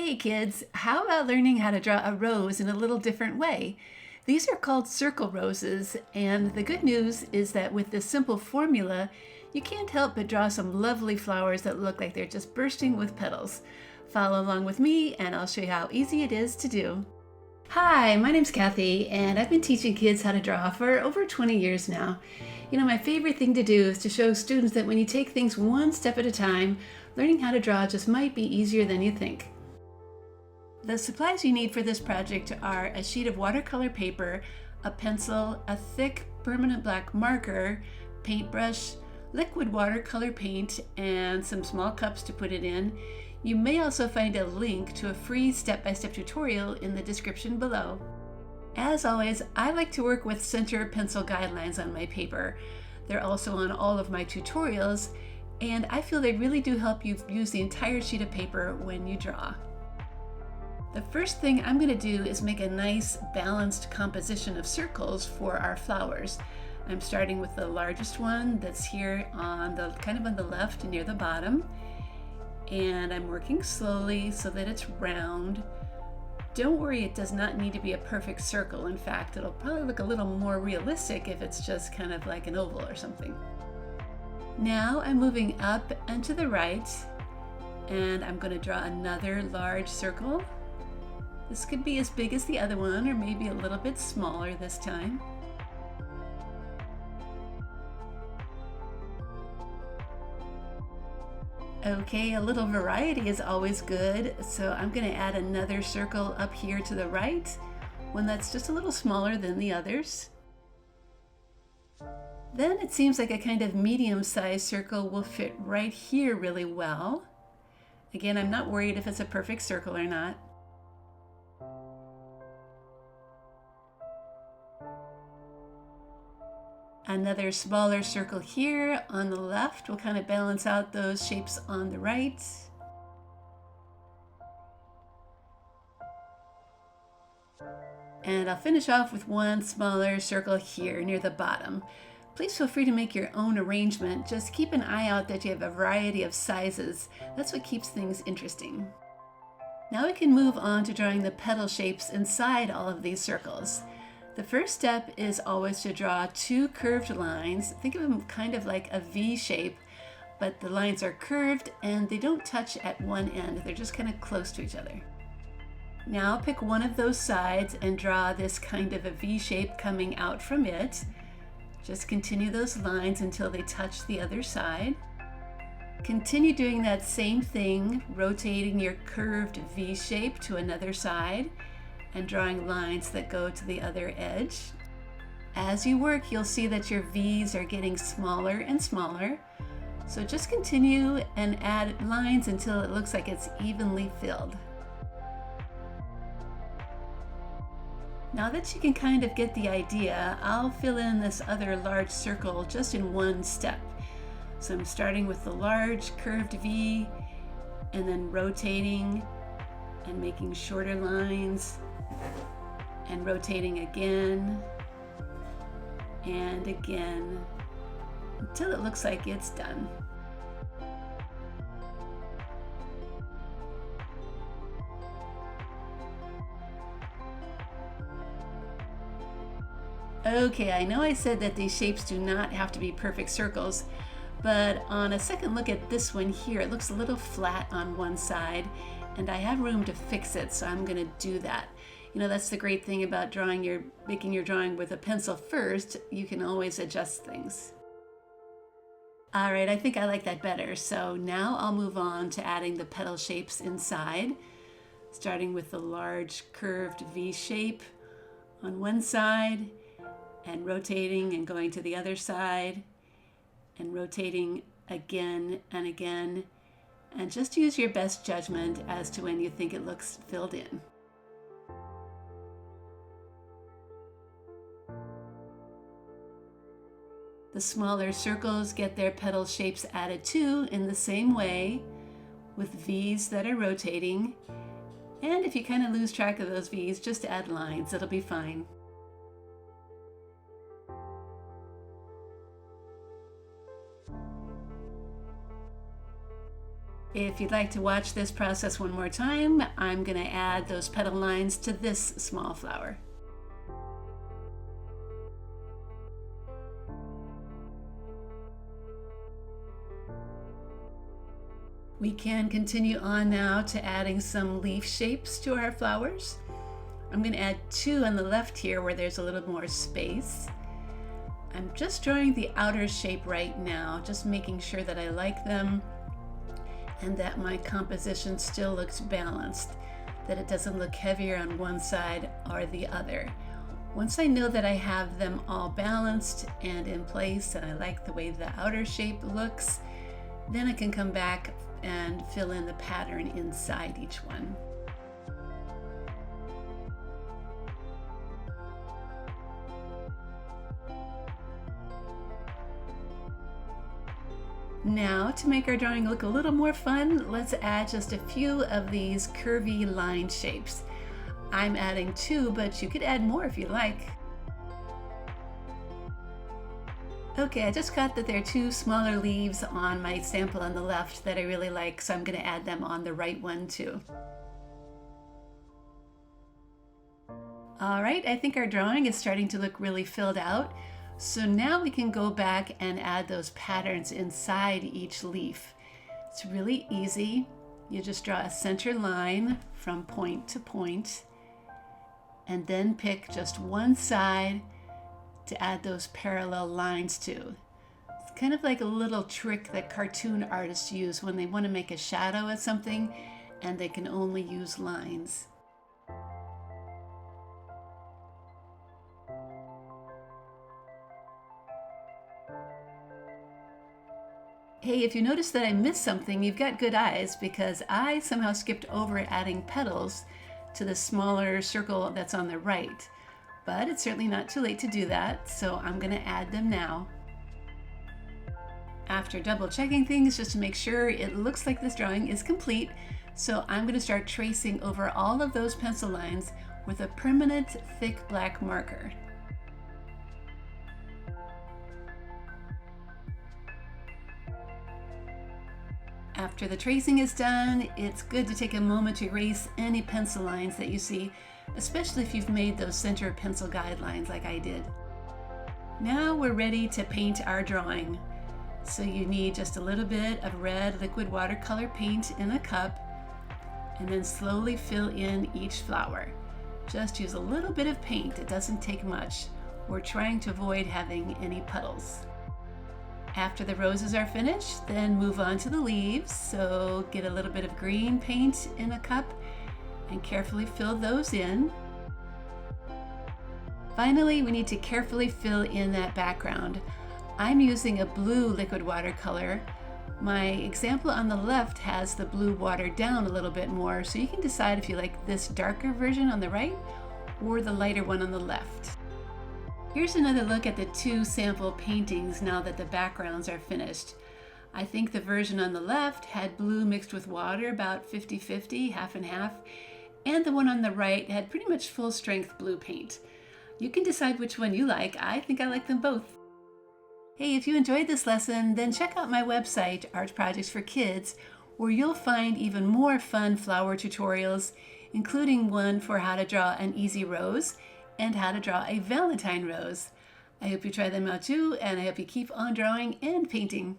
Hey kids, how about learning how to draw a rose in a little different way? These are called circle roses, and the good news is that with this simple formula, you can't help but draw some lovely flowers that look like they're just bursting with petals. Follow along with me and I'll show you how easy it is to do. Hi, my name's Kathy, and I've been teaching kids how to draw for over 20 years now. My favorite thing to do is to show students that when you take things one step at a time, learning how to draw just might be easier than you think. The supplies you need for this project are a sheet of watercolor paper, a pencil, a thick permanent black marker, paintbrush, liquid watercolor paint, and some small cups to put it in. You may also find a link to a free step-by-step tutorial in the description below. As always, I like to work with center pencil guidelines on my paper. They're also on all of my tutorials, and I feel they really do help you use the entire sheet of paper when you draw. The first thing I'm going to do is make a nice balanced composition of circles for our flowers. I'm starting with the largest one that's here on the left near the bottom, and I'm working slowly so that it's round. Don't worry, it does not need to be a perfect circle. In fact, it'll probably look a little more realistic if it's just kind of like an oval or something. Now I'm moving up and to the right, and I'm going to draw another large circle. This could be as big as the other one, or maybe a little bit smaller this time. Okay, a little variety is always good, so I'm going to add another circle up here to the right, one that's just a little smaller than the others. Then it seems like a kind of medium-sized circle will fit right here really well. Again, I'm not worried if it's a perfect circle or not. Another smaller circle here on the left will kind of balance out those shapes on the right. And I'll finish off with one smaller circle here near the bottom. Please feel free to make your own arrangement. Just keep an eye out that you have a variety of sizes. That's what keeps things interesting. Now we can move on to drawing the petal shapes inside all of these circles. The first step is always to draw two curved lines. Think of them kind of like a V shape, but the lines are curved and they don't touch at one end. They're just kind of close to each other. Now pick one of those sides and draw this kind of a V shape coming out from it. Just continue those lines until they touch the other side. Continue doing that same thing, rotating your curved V shape to another side and drawing lines that go to the other edge. As you work, you'll see that your V's are getting smaller and smaller. So just continue and add lines until it looks like it's evenly filled. Now that you can kind of get the idea, I'll fill in this other large circle just in one step. So I'm starting with the large curved V and then rotating and making shorter lines and rotating again and again until it looks like it's done. Okay, I know I said that these shapes do not have to be perfect circles, but on a second look at this one here, it looks a little flat on one side, and I have room to fix it, so I'm going to do that. That's the great thing about making your drawing with a pencil first. You can always adjust things. All right, I think I like that better. So now I'll move on to adding the petal shapes inside, starting with the large curved V shape on one side and rotating and going to the other side and rotating again and again. And just use your best judgment as to when you think it looks filled in. The smaller circles get their petal shapes added too in the same way, with V's that are rotating. And if you kind of lose track of those V's, just add lines, it'll be fine. If you'd like to watch this process one more time, I'm going to add those petal lines to this small flower. We can continue on now to adding some leaf shapes to our flowers. I'm going to add 2 on the left here where there's a little more space. I'm just drawing the outer shape right now, just making sure that I like them and that my composition still looks balanced, that it doesn't look heavier on one side or the other. Once I know that I have them all balanced and in place and I like the way the outer shape looks, then I can come back and fill in the pattern inside each one. Now, to make our drawing look a little more fun, let's add just a few of these curvy line shapes. I'm adding 2, but you could add more if you like. Okay, I just got that there are 2 smaller leaves on my sample on the left that I really like, so I'm going to add them on the right one too. All right, I think our drawing is starting to look really filled out. So now we can go back and add those patterns inside each leaf. It's really easy. You just draw a center line from point to point and then pick just one side to add those parallel lines to. It's kind of like a little trick that cartoon artists use when they want to make a shadow of something and they can only use lines. Hey, if you notice that I missed something, you've got good eyes because I somehow skipped over adding petals to the smaller circle that's on the right. But it's certainly not too late to do that, so I'm going to add them now. After double checking things just to make sure it looks like this drawing is complete, so I'm going to start tracing over all of those pencil lines with a permanent thick black marker. After the tracing is done, it's good to take a moment to erase any pencil lines that you see, especially if you've made those center pencil guidelines like I did. Now we're ready to paint our drawing. So you need just a little bit of red liquid watercolor paint in a cup, and then slowly fill in each flower. Just use a little bit of paint, it doesn't take much. We're trying to avoid having any puddles. After the roses are finished, then move on to the leaves. So get a little bit of green paint in a cup and carefully fill those in. Finally, we need to carefully fill in that background. I'm using a blue liquid watercolor. My example on the left has the blue watered down a little bit more, so you can decide if you like this darker version on the right or the lighter one on the left. Here's another look at the 2 sample paintings now that the backgrounds are finished. I think the version on the left had blue mixed with water, about 50-50, half and half, and the one on the right had pretty much full strength blue paint. You can decide which one you like. I think I like them both. Hey, if you enjoyed this lesson, then check out my website, Art Projects for Kids, where you'll find even more fun flower tutorials, including one for how to draw an easy rose and how to draw a Valentine rose. I hope you try them out too, and I hope you keep on drawing and painting.